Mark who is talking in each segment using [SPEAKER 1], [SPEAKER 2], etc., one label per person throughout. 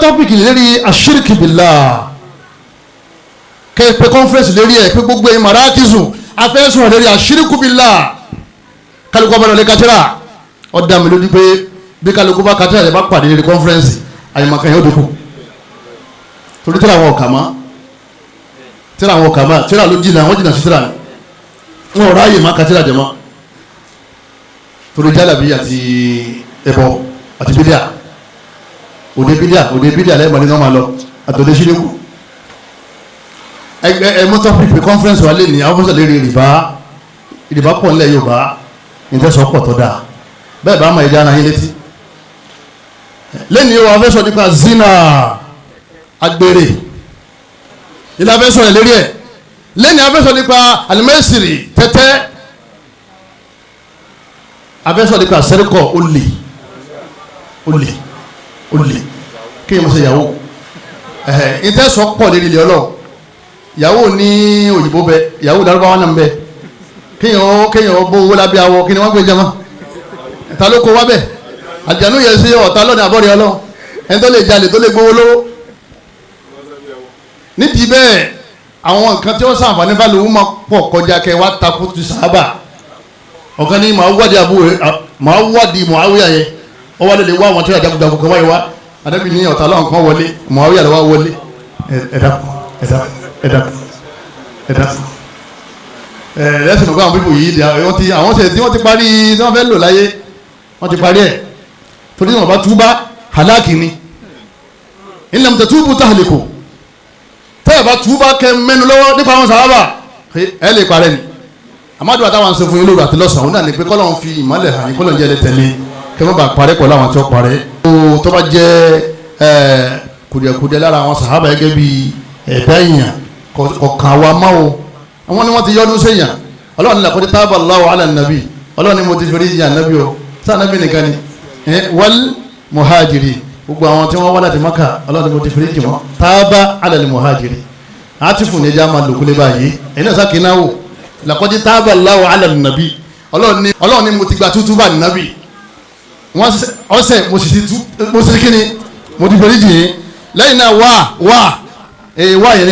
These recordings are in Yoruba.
[SPEAKER 1] tọ́pìkì lérí ashiriki billah kẹ́ẹ̀pẹ́ conference lérí ẹ̀ pé gbogbo ẹ̀ marakizu afẹ́sùn lérí ashiriku billah kálukú ọba lọ́lẹ́ kátírà ọ̀dà mi lójú pé bí kálukú bá kátírà rẹ̀ bá pàdé lérí conference àyèmọ̀kan yóò dúkù torí tíra àwọn ọ̀kà má tíra ló jìnnà wọ́n jìnnà sí tíra ni wọn ò ráyè má kátírà jẹ mọ́ torí jálàbí àti ẹbọ àti bídíà òde bídíà lẹ́ẹ̀mọ́ ní wọ́n máa lọ àtòdé sílẹ̀kù mọ́tò pípé conference wa lè ní àwọn fọ́sọ̀ lérí ìrìbá pọ̀ nílẹ̀ Yorùbá ìtẹ́sọ̀ pọ̀ tó dáa bẹ́ẹ̀ bá máa ẹja ara yín létí lẹ́ni o afẹ́sọ̀ nípa zina agbèrè ilé afẹ́sọ̀ rẹ̀ lérí ẹ̀ lẹ́ni afẹ́sọ̀ nípa alimẹ́sìrì tẹ́tẹ́ afẹ́sọ̀ nípa sẹ́ríkọ̀ olè kéèyàn mọ̀ sí ìyàwó ìtẹ́sọ̀ pọ̀ lérí ilé ọlọ́run ìyàwó ní òyìnbó bẹ ìyàwó Lárúbáwá náà ń bẹ kéèyàn bó owó lábẹ́ awọ kí ni wọ́n gbé jẹ́ mọ́ ẹ̀ta ló kó wá bẹ́ẹ̀ àjànú yẹn sí ọ̀tá lọ́nà àbọ̀rẹ̀ ọlọ́run ẹni tó lè jalè tó lè gbowó lówó nídìí bẹ́ẹ̀ àwọn nǹkan tí wọ́n sàǹfààní fáliwú máa pọ̀ kọjá kẹ wá takú ti sábà ọ̀kan ní màá wádìí Muawiya yẹn ó wá lè wá àwọn tí wọ́n jagunjagun kan wáyé wá àdébí ní ọ̀tá lọ́run kan wọlé Muawiya ló wá wọlé lẹ́sìn ọgbà àwọn pípò yìí àwọn ṣe tí wọ́n ti parí tí wọ́n fẹ́ lò láyé wọ́n ti parí ẹ̀ torí wọn bá túbá halaki ni in lam tatubu tahliku tẹ́ ẹ̀ bá túbá kẹ mẹ́nu lọ́wọ́ nípa àwọn sàhábà ẹ lè parẹ́ ni amadu àtàwọn ṣe fún yín lóru àti lọ́sàn-án òun náà ni pé kọ́lọ́n fi ìmọ̀lẹ̀ hàn yín kọ́lọ́n jẹ́ ẹ tẹ̀lé kẹ́ wọ́n bá parẹ́ pọ̀ láwọn tí wọ́n parẹ́ tó bá jẹ́ kùdìẹ̀kùdìẹ̀ lára àwọn sàhábà gẹ́gẹ́ bí ẹ̀dá èèyàn kọ̀ọ̀kan wa máa wo àwọn ni wọ́n ti yọ́nú sẹ́yìn ọlọ́run laqad taba Allahu ala nabi ọlọ́run ni mo ti fi rí ìyá nabi o sáà nabi nìkan ni wal muhajiri gbogbo àwọn tí wọ́n wá láti Maka ọlọ́run ni mo ti fi rí jì wọ́n taba ala al muhajiri àti fún ní ẹja máa lòkulé báyìí ẹ̀yin náà sáà náà wò laqad taba Allahu ala nabi ọlọ́run ni mo ti gba tútú bá ní nabi wọ́n ọ̀sẹ̀ mo sì kí ni mo ti fi rí jì yín lẹ́yìn náà wá yẹn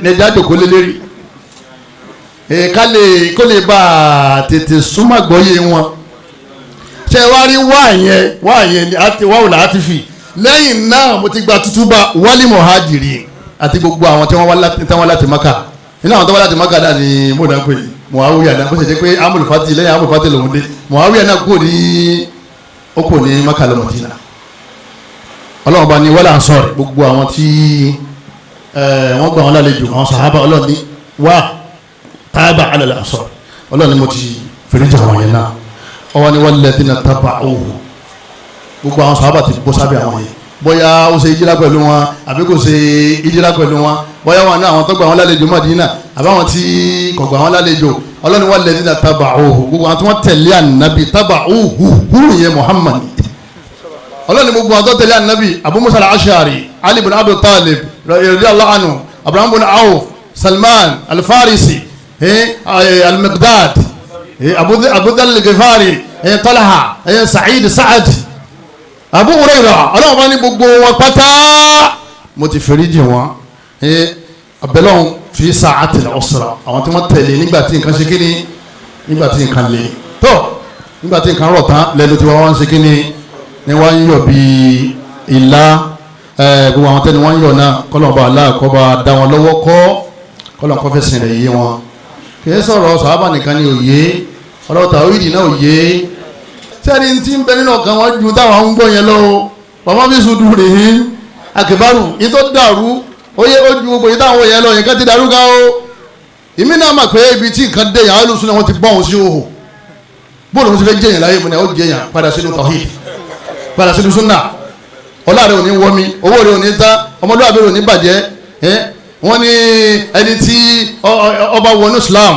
[SPEAKER 1] ní ẹja jòkó lé lérí kó lè bá tètè súnmọ́ gbọ́yé wọn ṣe wá rí wá yẹn wáwò láti fi lẹ́yìn náà mo ti gba tútúbà wálé muhajiri àti gbogbo àwọn tí wọ́n wá láti Maka nínú àwọn tó wá láti Maka náà ni mo dá pé Muawiya náà bó ṣe jẹ́ pé amúlùfàtì lẹ́yìn amúlùfàtì lòun dé Muawiya náà kò ní Maka lọ Madina ọlọ́run bá ní wala ansar gbogbo àwọn tí wọ́n gbà wọn lálejò àwọn sàhábà ọlọ́run ní wá tábà alẹ́ àṣọ ọlọ́run ni mo ti fèrèjì àwọn yẹn náà ọwọ́ ni wọ́n lẹ́tí náà tábà òhù gbogbo àwọn sàhábà ti bọ́ sábẹ́ àwọn yẹn bóyá ó ṣe ìjìlá pẹ̀lú wọn àbí kò ṣe ìjìlá pẹ̀lú wọn bóyá wọn náà àwọn tó gbà wọn lálejò Mádínà àbáwọn tí kò gbà wọn lálejò ọlọ́run ni wọ́n lẹ́tí náà tábà òhù gbogbo àwọn tí wọ́n tẹ̀lé ànábì tábà òhù húrù yẹn Muhammad ọlọ́run ni gbogbo àwọn tó tẹ̀lé ànábì Abu Musa al-Ash'ari Ali ibn Abi Talib radiyallahu anhu Abraham ibn Auf Salman al-Farisi المقداد أبو ذر الغفاري طلحة سعيد سعد أبو هريرة ọlọ́run bá ní gbogbo wọn pátá mo ti fèrèjì wọn abẹ́lọ́run fi sa'ati al-usra àwọn tí wọ́n tẹ̀lé nígbà tí nǹkan ṣe kí ni nígbà tí nǹkan le tó nígbà tí nǹkan rọ̀ tán lẹ́nu tí wọ́n ṣe kí ni wọ́n ń yọ̀ bí ìlà gbogbo àwọn tẹ́ni wọ́n ń yọ̀ náà kọ́lọ́ọ̀bá aláàkọ́bá dá wọn lọ́wọ́ kọ́lọ́ọ̀ kọ́fẹ́ sìn rẹ̀ yé wọn kìí sọ̀rọ̀ sàhábà nìkan ni òye ọ̀rọ̀ tàwídì náà òye sẹ́ni tí ń bẹ nínú ọ̀kan wọn ju táwọn ń gbọ́ yẹn lọ́wọ́ bàbá mi sùn dùn rèé àkèbárù yìí tó dàrú oyè ó ju gbogbo yìí táwọn yẹn lọ yẹn kan ti dàrú gan o ìmí náà mà pé ibi tí nǹkan dé yàn á lùsùn náà wọ́n ti bọ́ òun sí òhò bóòlù wọn ti fẹ́ jẹyàn láyé mu ni ó jẹyàn padà sínú tawhid padà sínú sunna ọlá rẹ ò ní wọmi owó rẹ ò ní tán ọmọlúwàbí rẹ ò ní bàjẹ́ wọ́n ní ẹni tí ọba wọnú Islam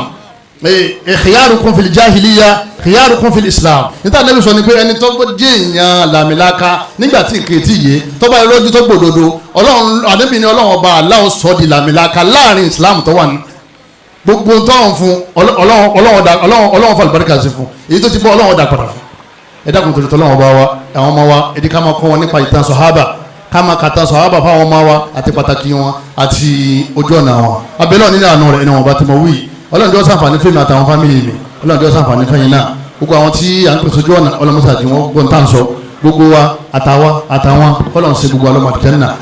[SPEAKER 1] khiyarukum fil jahiliya khiyarukum fil Islam níta Ànábì sọ ni pé ẹni tó jẹ́ èèyàn làmìlaka nígbà tí nǹkan ti yé tó bá lójú tó gbòdodo ọlọ́run Ànábì ni ọlọ́run ọba aláwọ̀ sọ di làmìlaka láàrin Islam tó wà ní gbogbo tọ́hún fún ọlọ́run fún àlùbáríkà sí fún èyí tó ti bọ́ ọlọ́run dà padà fún ẹ̀dá kùn tòlítọ́ ọlọ́run ọba wa àwọn ọmọ wa ẹ̀dí ká máa kọ́ wọn nípa ìtàn sàhábà ká máa kàtà sàhábà fáwọn ọmọ wa àti pàtàkì wọn àti ojú ọ̀nà wọn abẹ́lẹ́ nínú àánú rẹ̀ ẹni wọn bá ti mọ wí ọlọ́run jọ́ sàǹfààní fẹ́mi àtàwọn fámìlì mi ọlọ́run jọ́ sàǹfààní fẹ́yìn náà gbogbo àwọn tí à ń pèsè ojú ọ̀nà ọlọ́mọsàdì wọn gbọ́n tá à ń sọ gbogbo wa àtàwọn ọlọ́run ṣe gbogbo ọlọ́mọdé jẹ́ náà